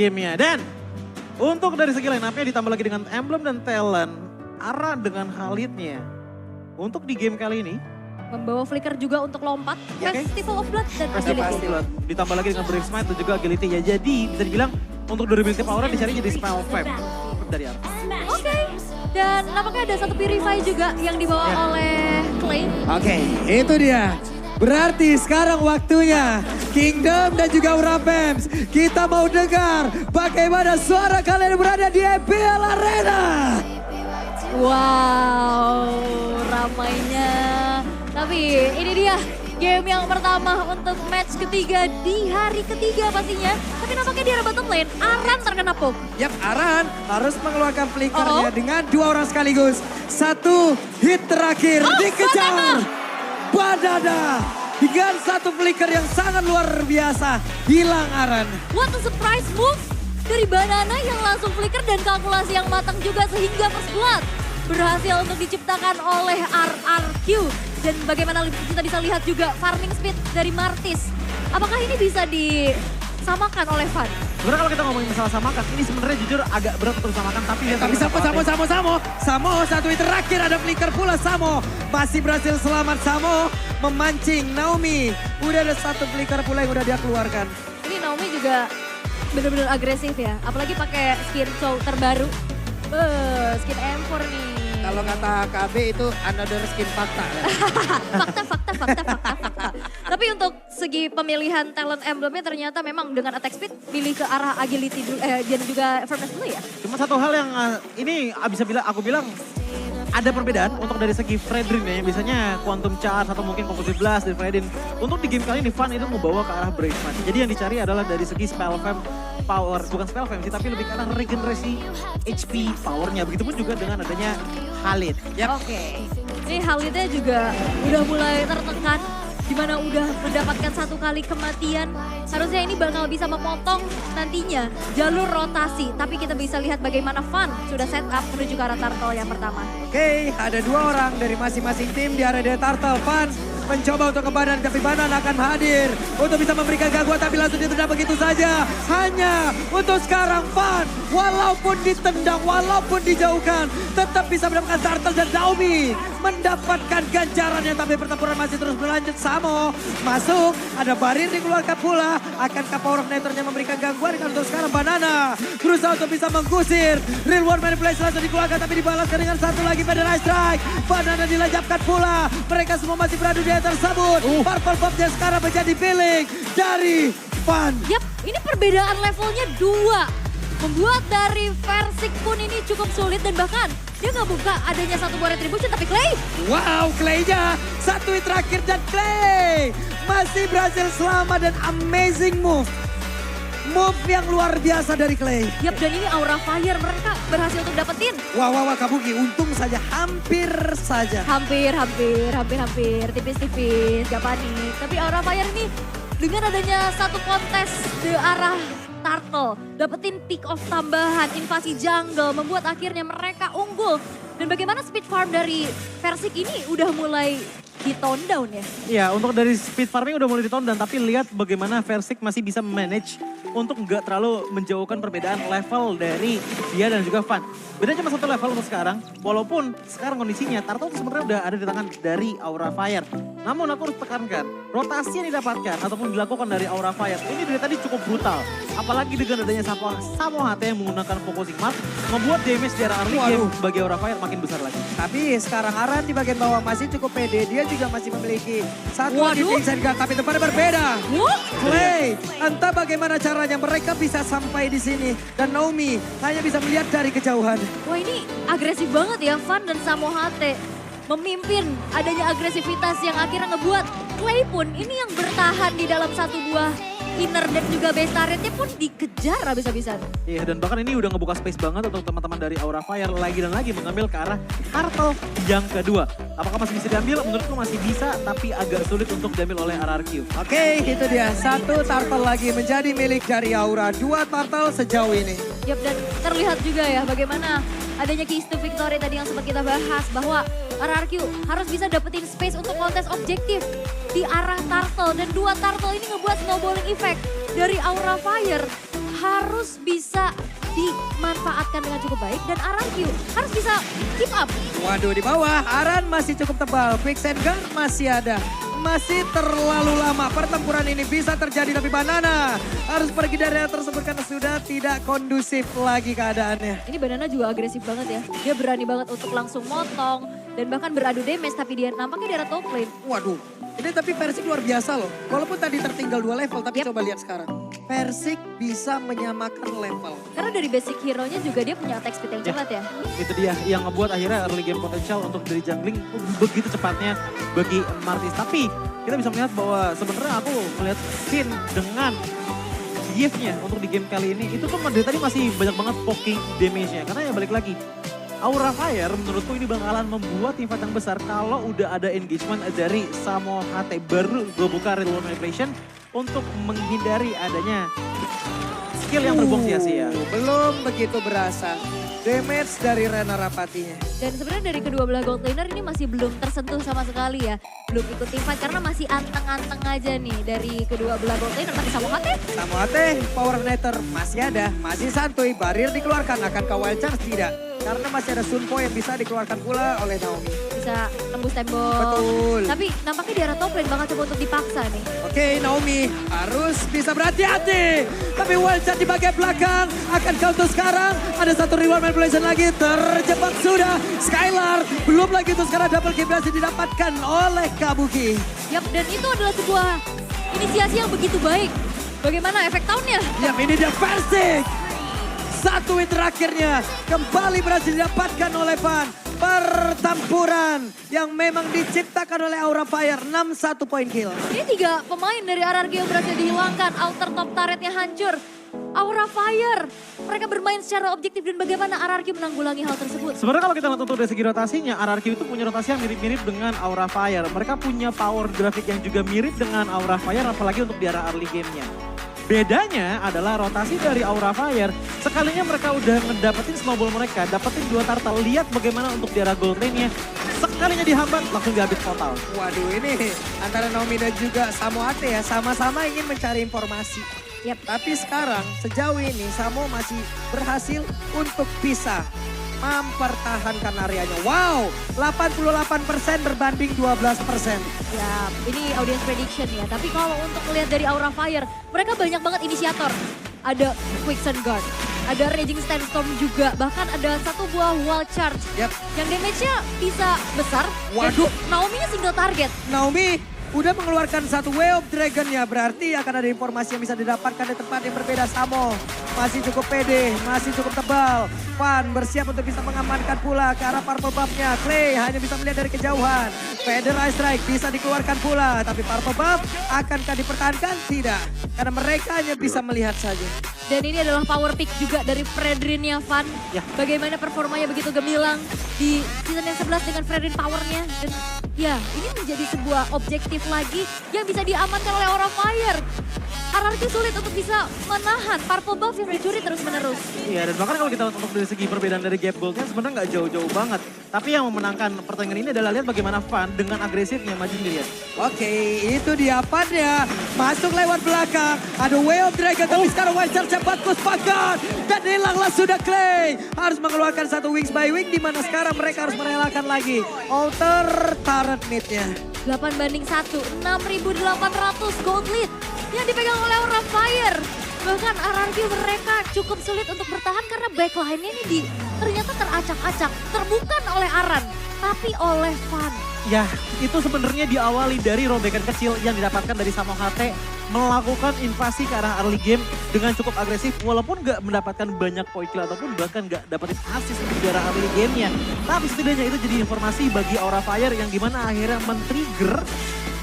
gamenya. Dan untuk dari segi line up-nya ditambah lagi dengan emblem dan talent, Ara dengan Khalidnya. Untuk di game kali ini, Membawa Flicker juga untuk lompat, Festival of Blood dan Agility. ditambah lagi dengan Brave Smite dan juga Agility ya. Jadi bisa dibilang untuk durability power dicari jadi Spell Fam dari Ara. Oke, dan nampaknya ada satu Purify juga yang dibawa oleh Clay. Oke, itu dia. Berarti sekarang waktunya Kingdom dan juga Aura Fems. Kita mau dengar bagaimana suara kalian berada di EPL Arena. Wow, ramainya. Tapi ini dia game yang pertama untuk match ketiga di hari ketiga pastinya. Tapi nampaknya di arah bottom lane, Aran terkena poke. Yap, Aran harus mengeluarkan flickernya dengan dua orang sekaligus. Satu hit terakhir dikejar. Banana dengan satu flicker yang sangat luar biasa. Hilang Aran. What a surprise move dari Banana yang langsung flicker dan kalkulasi yang matang juga sehingga First Blood berhasil untuk diciptakan oleh RRQ. Dan bagaimana kita bisa lihat juga farming speed dari Martis. Apakah ini bisa disamakan oleh Van? Sebenarnya kalau kita ngomongin masalah samakan, ini sebenarnya jujur agak berat untuk disamakan. Tapi Samo, satu hit terakhir ada flicker pula Samo. Masih berhasil selamat Samo. Memancing Naomi. Udah ada satu flicker pula yang udah dia keluarkan. Ini Naomi juga benar-benar agresif ya. Apalagi pakai skin Chow terbaru. Skin M4 nih. Kalau kata KB itu another skin fakta. Fakta. Tapi untuk segi pemilihan talent emblemnya ternyata memang dengan attack speed pilih ke arah agility dulu, dan juga firmness dulu ya. cuma satu hal yang ini bisa aku bilang ada perbedaan untuk dari segi Fredrin ya, yang biasanya Quantum Charge atau mungkin Composite Blast dari Fredrin. Untuk di game kali ini Van itu membawa ke arah Brave Smite. Jadi yang dicari adalah dari segi Spell Fam power, bukan Spell Fam sih, tapi lebih ke arah regenerasi HP powernya. Begitupun juga dengan adanya Khalid. Oke. Ini Khalidnya juga udah mulai tertekan. Dimana udah mendapatkan satu kali kematian. Harusnya ini bakal bisa memotong nantinya jalur rotasi. Tapi kita bisa lihat bagaimana Van sudah set up menuju ke arah Turtle yang pertama. Oke, ada dua orang dari masing-masing tim di area Turtle. Van mencoba untuk ke badan, tapi Banan akan hadir untuk bisa memberikan gangguan, tapi langsung ditendang begitu saja. Hanya untuk sekarang Van, walaupun ditendang, walaupun dijauhkan, tetap bisa mendapatkan Turtle dan Naomi mendapatkan ganjarannya, tapi pertempuran masih terus berlanjut. Samo masuk, ada Barir dikeluarkan pula. Akankah Power of Nethernya memberikan gangguan? Kan untuk sekarang Banana berusaha untuk bisa menggusir. Real World Manipulation langsung dikeluarkan, tapi dibalaskan dengan satu lagi Federal Strike. Banana dilajapkan pula. Mereka semua masih beradu di tersebut. Purple Popnya sekarang menjadi pilih dari Van. Yap, ini perbedaan levelnya 2. Membuat dari Versik pun ini cukup sulit dan bahkan dia nggak buka adanya satu buah retribution, tapi Clay. Wow, Clay-nya satu hit terakhir dan Clay masih berhasil selamat dan amazing move. Move yang luar biasa dari Clay. Yap, dan ini Aura Fire mereka berhasil untuk dapetin. Wah, Kabuki, untung saja, hampir saja. Hampir, tipis-tipis, gak panik. Tapi Aura Fire ini dengan adanya satu kontes ke arah Turtle, dapetin pick off tambahan, invasi jungle, membuat akhirnya mereka unggul. Dan bagaimana speed farm dari Versik ini udah mulai di tone down ya? Iya, untuk dari speed farming udah mulai di tone down, tapi lihat bagaimana Versik masih bisa manage untuk nggak terlalu menjauhkan perbedaan level dari dia dan juga Van. Beda cuma satu level untuk sekarang, walaupun sekarang kondisinya Turtle sebenarnya udah ada di tangan dari Aura Fire. Namun aku harus tekankan, rotasi yang didapatkan ataupun dilakukan dari Aura Fire ini dari tadi cukup brutal. Apalagi dengan adanya Samo HT yang menggunakan focusing mark, membuat damage di arah early game bagi Aura Fire makin besar lagi. Tapi sekarang Aran di bagian bawah masih cukup pede, dia juga masih memiliki satu lagi Vincent Gang, tapi tempatnya berbeda. Clay, entah bagaimana caranya mereka bisa sampai di sini. Dan Naomi hanya bisa melihat dari kejauhan. Wah, ini agresif banget ya Van dan Samo HT. Memimpin adanya agresivitas yang akhirnya ngebuat Clay pun ini yang bertahan di dalam satu buah inner deck juga base turretnya pun dikejar habis-habisan. Iya, dan bahkan ini udah ngebuka space banget untuk teman-teman dari Aura Fire lagi dan lagi mengambil ke arah Turtle yang kedua. Apakah masih bisa diambil? Menurutku masih bisa, tapi agak sulit untuk diambil oleh RRQ. Oke, itu dia. Satu Turtle lagi menjadi milik dari Aura. Dua Turtle sejauh ini. Yap, dan terlihat juga ya bagaimana adanya keys to victory tadi yang sempat kita bahas. Bahwa RRQ harus bisa dapetin space untuk kontes objektif di arah Turtle. Dan dua Turtle ini ngebuat snowballing effect dari Aura Fire. harus bisa dimanfaatkan dengan cukup baik dan RRQ harus bisa keep up. Waduh, di bawah Aran masih cukup tebal. Quick and Gun masih ada. Masih terlalu lama pertempuran ini bisa terjadi, tapi Banana harus pergi dari area tersebut karena sudah tidak kondusif lagi keadaannya. Ini Banana juga agresif banget ya. Dia berani banget untuk langsung motong dan bahkan beradu damage, tapi dia nampaknya di area top lane. Waduh, ini tapi Persik luar biasa loh. Walaupun tadi tertinggal 2 level, tapi coba lihat sekarang. Persik bisa menyamakan level. Karena dari basic hero-nya juga dia punya attack speed yang cepat ya. Itu dia yang ngebuat akhirnya early game potential untuk dari jungling begitu cepatnya bagi Martis. Tapi kita bisa melihat bahwa sebenarnya aku melihat Finn dengan gift-nya untuk di game kali ini itu tuh dari tadi masih banyak banget poking damage-nya. Karena ya balik lagi, Aura Fire menurutku ini bakalan membuat tim fight yang besar kalau udah ada engagement dari Samo HT. Baru gue buka real world manipulation untuk menghindari adanya skill yang terbuang sia-sia. Belum begitu berasa damage dari Rena Rapatinya. Dan sebenarnya dari kedua belah gold laner ini masih belum tersentuh sama sekali ya. Belum ikut tim fight karena masih anteng-anteng aja nih dari kedua belah gold laner. Tapi Samo HT Samo HT, Power Ignitor masih ada, masih santuy. Barir dikeluarkan, akan ke Wild Charge tidak. Karena masih ada Sunpo yang bisa dikeluarkan pula oleh Naomi. bisa tembus tembok. Betul. Tapi nampaknya di arah top lane bakal coba untuk dipaksa nih. Oke, Naomi harus bisa berhati-hati. Tapi Wild Charge di bagian belakang akan counter sekarang. Ada satu reward manipulation lagi, terjebak sudah. Skylar, belum lagi itu sekarang double kill berhasil didapatkan oleh Kabuki. Yap, dan itu adalah sebuah inisiasi yang begitu baik. Bagaimana efek tahunnya? Yap, ini dia Persik. Satu win terakhirnya kembali berhasil didapatkan oleh Van. Pertempuran yang memang diciptakan oleh Aura Fire, 6-1 point kill. Ini 3 pemain dari RRQ yang berhasil dihilangkan, outer top turretnya hancur. Aura Fire, mereka bermain secara objektif dan bagaimana RRQ menanggulangi hal tersebut. Sebenarnya kalau kita lihat untuk dari segi rotasinya, RRQ itu punya rotasi yang mirip-mirip dengan Aura Fire. Mereka punya power grafik yang juga mirip dengan Aura Fire, apalagi untuk di arah early game-nya. Bedanya adalah rotasi dari Aura Fire, sekalinya mereka udah ngedapetin snowball mereka, dapetin 2 turtle, lihat bagaimana untuk di arah gold lane-nya. Sekalinya dihambat, langsung dihabis total. Waduh, ini antara Naomi dan juga Samo Ate ya, sama-sama ingin mencari informasi. Yap. Tapi sekarang sejauh ini Samo masih berhasil untuk bisa mempertahankan areanya. Wow, 88% berbanding 12%. Ya, ini audience prediction ya. Tapi kalau untuk melihat dari Aura Fire, mereka banyak banget inisiator. Ada Quicksand Guard, ada Raging Sandstorm juga. Bahkan ada satu buah Wall Charge Yap. yang damage-nya bisa besar. Waduh. Dan Naomi-nya single target. Naomi udah mengeluarkan satu Way of Dragon ya, berarti akan ada informasi yang bisa didapatkan di tempat yang berbeda. Samo masih cukup pede, masih cukup tebal. Van bersiap untuk bisa mengamankan pula ke arah Purple Buff-nya. Clay hanya bisa melihat dari kejauhan. Feather Ice Strike bisa dikeluarkan pula, tapi Purple Buff akankah dipertahankan? Tidak, karena mereka hanya bisa melihat saja. Dan ini adalah power pick juga dari Fredrin-nya Van. Ya. Bagaimana performanya begitu gemilang di season yang 11 dengan Fredrin powernya. Dan ya, ini menjadi sebuah objektif lagi yang bisa diamankan oleh Aura Fire. RRQ sulit untuk bisa menahan Purple Buff yang dicuri terus-menerus. Iya, dan bahkan kalau kita lihat untuk dari segi perbedaan dari gap goldnya sebenarnya nggak jauh-jauh banget. Tapi yang memenangkan pertandingan ini adalah lihat bagaimana Van dengan agresifnya maju sendirian. Oke, itu dia Van-nya. Masuk lewat belakang. Ada Way of Dragon, tapi sekarang Wild Charge bagus banget. Dan hilanglah sudah Clay. Harus mengeluarkan satu Wings by Wing, di mana sekarang mereka harus merelakan lagi alter turret mid-nya. 8-1, 6.800 gold lead yang dipegang oleh Aura Fire. Bahkan RRQ mereka cukup sulit untuk bertahan karena backline-nya ini ternyata teracak-acak. Terbukan oleh Aran, tapi oleh Van. Ya, itu sebenarnya diawali dari robekan kecil yang didapatkan dari Samo HT melakukan invasi ke arah early game dengan cukup agresif walaupun nggak mendapatkan banyak point kill ataupun bahkan nggak dapetin assist di arah early game-nya. Tapi setidaknya itu jadi informasi bagi Aura Fire yang dimana akhirnya men-trigger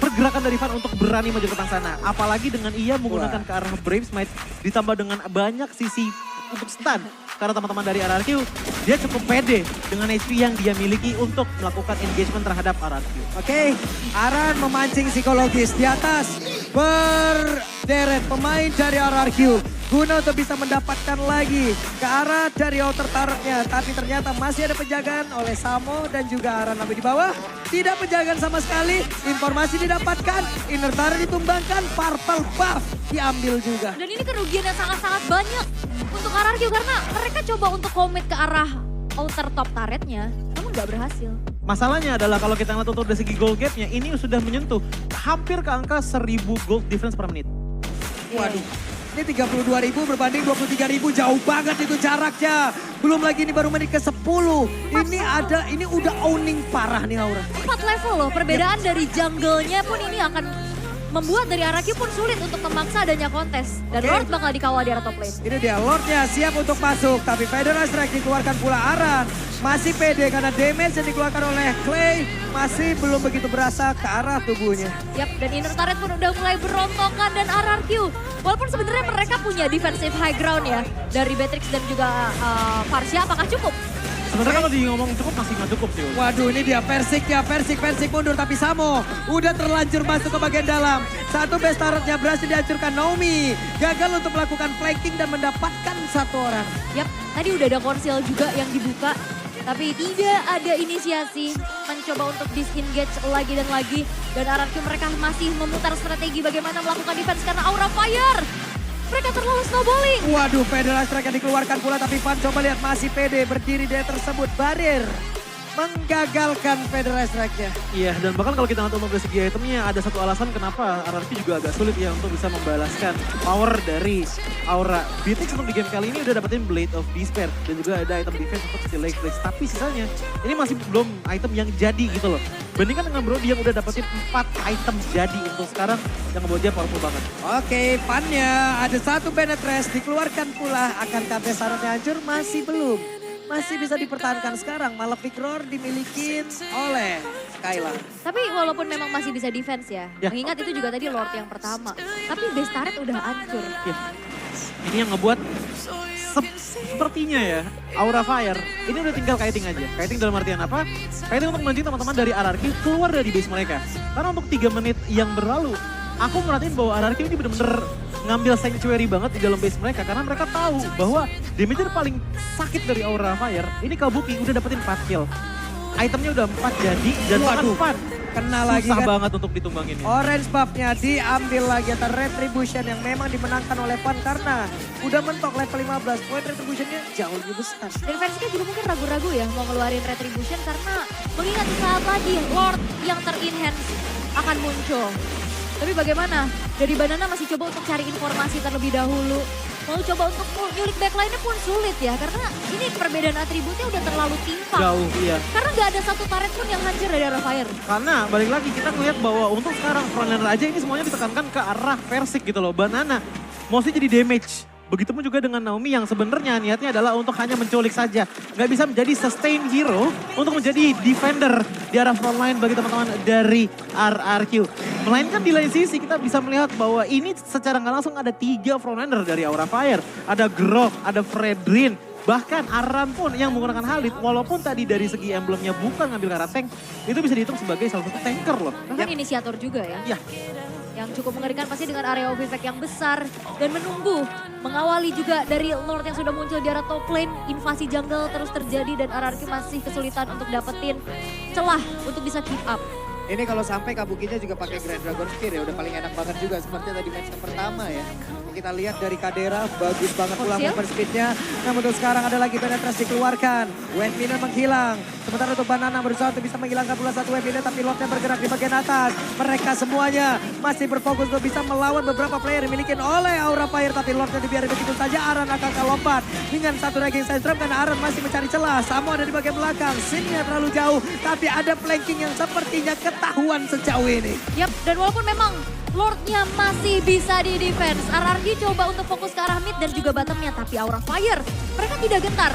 pergerakan dari Van untuk berani maju ke depan sana. Apalagi dengan ia menggunakan ke arah Brave Smite ditambah dengan banyak sisi untuk stun. Karena teman-teman dari RRQ, dia cukup pede dengan HP yang dia miliki untuk melakukan engagement terhadap RRQ. Oke, Aran memancing psikologis di atas. Berderet pemain dari RRQ. guna untuk bisa mendapatkan lagi ke arah dari outer turretnya. Tapi ternyata masih ada penjagaan oleh Samo dan juga Aran Nabi di bawah. Tidak penjagaan sama sekali, informasi didapatkan, inner turret ditumbangkan, purple buff diambil juga. Dan ini kerugian yang sangat-sangat banyak untuk RRQ karena mereka coba untuk komit ke arah outer top turretnya, namun nggak berhasil. Masalahnya adalah kalau kita ngeliat untuk dari segi gold gap-nya, ini sudah menyentuh hampir ke angka 1000 gold difference per menit. Waduh, ini 32.000 berbanding 23.000, jauh banget itu jaraknya. Belum lagi ini baru menit ke-10. Ini udah owning parah nih Aura. 4 level loh, perbedaan dari jungle-nya pun ini akan membuat dari RRQ pun sulit untuk memaksa adanya kontes. Dan Oke. Lord bakal dikawal di arah top lane. Ini dia, Lordnya siap untuk masuk. Tapi Federal Strike dikeluarkan pula Aran. Masih pede karena damage yang dikeluarkan oleh Clay masih belum begitu berasa ke arah tubuhnya. Yap, dan inner turret pun udah mulai berontokan dan RRQ. Walaupun sebenarnya mereka punya defensive high ground ya. Dari Beatrix dan juga Farsia, apakah cukup? Sebenarnya kalau di ngomong cukup masih nggak cukup sih. Waduh, ini dia Persik mundur. Tapi Samo udah terlanjur masuk ke bagian dalam. Satu base turretnya berhasil dihancurkan. Naomi gagal untuk melakukan flanking dan mendapatkan satu orang. Yap, tadi udah ada konsil juga yang dibuka. Tapi tidak ada inisiasi mencoba untuk disengage lagi dan lagi. Dan RRQ mereka masih memutar strategi bagaimana melakukan defense karena Aura Fire. Mereka terlalu snowballing. Waduh, Federal Strike yang dikeluarkan pula. Tapi Van coba lihat masih pede berdiri dia tersebut. Barir menggagalkan Federal Strike-nya. Iya, dan bahkan kalau kita lihat untuk dari segi itemnya, ada satu alasan kenapa RRQ juga agak sulit ya untuk bisa membalaskan power dari Aura. Beatrix untuk di game kali ini udah dapetin Blade of Despair dan juga ada item defense untuk si Lake Place. Tapi sisanya ini masih belum item yang jadi gitu loh. Bandingkan dengan Brody yang udah dapetin 4 item jadi untuk sekarang yang ngebuat dia powerful banget. Oke, Van-nya ada satu Penetrace dikeluarkan pula. Akankah Besarotnya hancur? Masih belum. Masih bisa dipertahankan sekarang. Malefic Roar dimiliki oleh Skylar. Tapi walaupun memang masih bisa defense ya. Ya. Mengingat itu juga tadi Lord yang pertama. Tapi base turret udah hancur. Ya. Ini yang ngebuat sepertinya ya Aura Fire ini udah tinggal kiting aja. Kiting dalam artian apa? Kiting untuk memancing teman-teman dari RRQ keluar dari base mereka. Karena untuk 3 menit yang berlalu, aku merhatiin bahwa RRQ ini bener-bener ngambil sanctuary banget di dalam base mereka. Karena mereka tahu bahwa damage paling sakit dari Aura Fire, ini Kabuki udah dapetin 4 kill. Itemnya udah 4 jadi dan bahkan Waduh, Van kena lagi susah kan. banget untuk ditumbangin. Orange buff-nya diambil lagi atas Retribution yang memang dimenangkan oleh Van karena udah mentok level 15. Poin Retribution-nya jauh lebih besar. Dan versinya juga mungkin ragu-ragu ya mau ngeluarin Retribution karena mengingat saat lagi Lord yang ter-enhance akan muncul. Tapi bagaimana? Dari Banana masih coba untuk cari informasi terlebih dahulu. Mau coba untuk nyulik backline-nya pun sulit ya. Karena ini perbedaan atributnya udah terlalu timpang. Jauh, iya. Karena nggak ada satu turret pun yang hancur dari arah Fire. Karena balik lagi kita ngeliat bahwa untuk sekarang frontliner aja ini semuanya ditekankan ke arah Versik gitu loh. Banana mostly jadi damage. Begitupun juga dengan Naomi yang sebenarnya niatnya adalah untuk hanya menculik saja. Nggak bisa menjadi sustain hero untuk menjadi defender di arah frontline bagi teman-teman dari RRQ. Melainkan di lain sisi kita bisa melihat bahwa ini secara nggak langsung ada 3 frontliner dari Aura Fire. Ada Grok, ada Fredrin, bahkan Aran pun yang menggunakan Halid. Walaupun tadi dari segi emblemnya bukan ngambil ke arah tank, itu bisa dihitung sebagai salah satu tanker loh. Bahkan inisiator juga ya. Ya, Yang cukup mengerikan pasti dengan area of effect yang besar. Dan menunggu, mengawali juga dari Lord yang sudah muncul di arah top lane. Invasi jungle terus terjadi dan RRQ masih kesulitan untuk dapetin celah untuk bisa keep up. Ini kalau sampai Kabukinya juga pakai Grand Dragon Spear ya udah paling enak banget juga seperti tadi match yang pertama ya. Kita lihat dari Kadera bagus banget pula Fosil. movement speednya. Namun untuk sekarang ada lagi penetrasi dikeluarkan. Windmiller menghilang. Sementara untuk Banana berusaha untuk bisa menghilangkan pula satu Windmiller tapi Lordnya bergerak di bagian atas. Mereka semuanya masih berfokus untuk bisa melawan beberapa player yang dimiliki oleh Aura Fire. Tapi Lordnya dibiarin begitu saja. Aran akan lompat dengan satu ranking Sandstorm karena Aran masih mencari celah. Samo ada di bagian belakang. Scene-nya terlalu jauh tapi ada flanking yang sepertinya ketahuan sejauh ini. Yap, dan walaupun memang Lordnya masih bisa di defense. RRQ coba untuk fokus ke arah mid dan juga bottomnya. Tapi Aura Fire, mereka tidak gentar.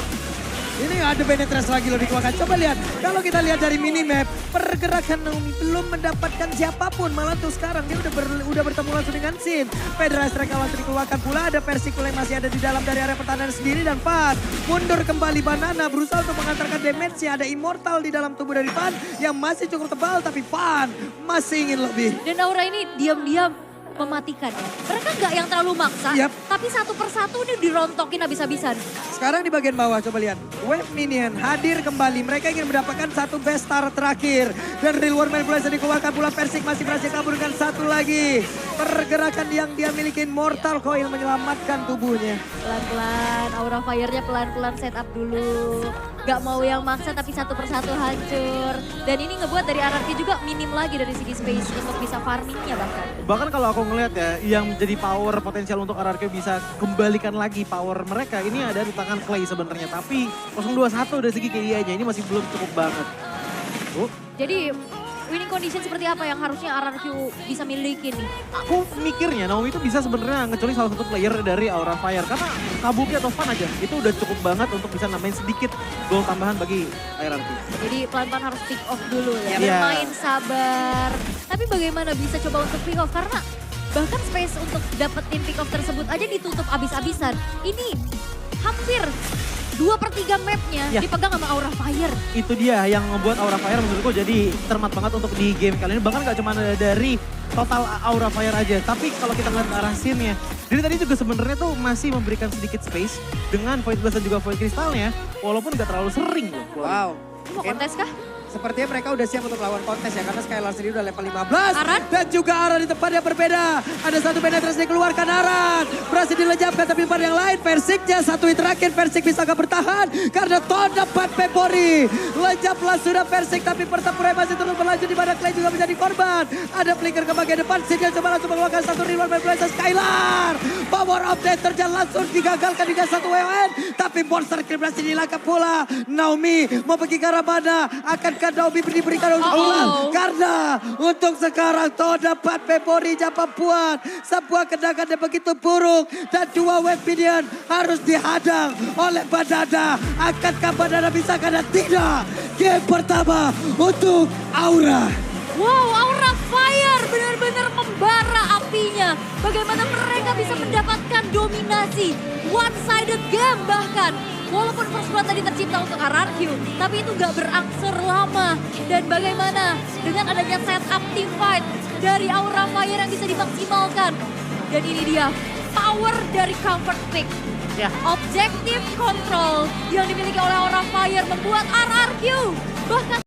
Ini ada penetrasi lagi loh dikeluarkan. Coba lihat, kalau kita lihat dari minimap, pergerakan Naomi belum mendapatkan siapapun. Malah tuh sekarang dia udah bertemu langsung dengan Sin. Federal Strike langsung dikeluarkan pula. Ada Persikul yang masih ada di dalam dari area pertahanan sendiri. Dan Van mundur kembali Banana berusaha untuk mengantarkan damage. Ada Immortal di dalam tubuh dari Van yang masih cukup tebal. Tapi Van masih ingin lebih. Dan Aura ini diam-diam mematikan ya. Mereka nggak yang terlalu maksa. Yap. Tapi satu persatu ini dirontokin habis-habisan. Sekarang di bagian bawah coba lihat. Wave Minion hadir kembali. Mereka ingin mendapatkan satu best star terakhir. Dan Real World Manipulation dikeluarkan pula. Persik masih berhasil kabur dengan satu lagi. Pergerakan yang dia miliki Mortal Coil menyelamatkan tubuhnya. Pelan-pelan, Aura Fire-nya pelan-pelan set up dulu. Gak mau yang maksa tapi satu persatu hancur. Dan ini ngebuat dari RRQ juga minim lagi dari segi space untuk bisa farmingnya bahkan. Bahkan kalau aku ngelihat ya, yang menjadi power potensial untuk RRQ bisa kembalikan lagi power mereka ini ada di tangan Clay sebenarnya. Tapi 021 dari segi KIA-nya ini masih belum cukup banget. Jadi winning condition seperti apa yang harusnya RRQ bisa miliki nih? Aku mikirnya Naomi itu bisa sebenarnya ngeculik salah satu player dari Aura Fire. Karena Kabuki atau Fan aja itu udah cukup banget untuk bisa nambahin sedikit gol tambahan bagi RRQ. Jadi pelan-pelan harus pick off dulu ya. Iya. Bermain sabar. Tapi bagaimana bisa coba untuk pick off? Karena bahkan space untuk dapetin pick off tersebut aja ditutup abis-abisan. Ini hampir 2/3 mapnya Ya. dipegang sama Aura Fire. Itu dia yang membuat Aura Fire menurutku jadi cermat banget untuk di game kali ini. Bahkan gak cuma dari total Aura Fire aja. Tapi kalau kita ngeliat arah scene-nya. Dari tadi juga sebenarnya tuh masih memberikan sedikit space dengan Void Blast dan juga Void Crystal-nya. Walaupun gak terlalu sering loh. Wow. Ini mau kontes kah? Sepertinya mereka udah siap untuk lawan kontes ya. Karena Skylar sendiri udah level 15. Aran? Dan juga Aran di tempat yang berbeda. Ada satu penetrasi dikeluarkan Aran. Berhasil dilejapkan tapi tempat yang lain. Persiknya satu hit terakhir. Persik bisa gak bertahan. Karena Ton dapat Pepori. Lejaplah sudah Persik. Tapi pertempuran masih terus berlanjut. Di mana Clay juga menjadi korban. Ada flicker ke bagian depan. Sigel coba langsung mengeluarkan satu reward manipulation Skylar. Power of Death terjadi langsung digagalkan dengan satu WON. Tapi monster kill berhasil dilangkap pula. Naomi mau pergi ke arah mana? Akankah Naomi diberikan untuk pulang? Karena untuk sekarang Ton dapat Pepori Japa buat sebuah tendangan yang begitu buruk. Dan dua Wave Minion harus dihadang oleh Banana. Akankah Banana bisa karena tidak? Game pertama untuk Aura. Wow, Aura Fire benar-benar membara apinya. Bagaimana mereka bisa mendapatkan dominasi. One-sided game bahkan. Walaupun first blood tadi tercipta untuk RRQ, tapi itu gak berangsur lama. Dan bagaimana dengan adanya setup team fight dari Aura Fire yang bisa dimaksimalkan. Dan ini dia, power dari Comfort Pick. Ya. Objective control yang dimiliki oleh Aura Fire membuat RRQ bahkan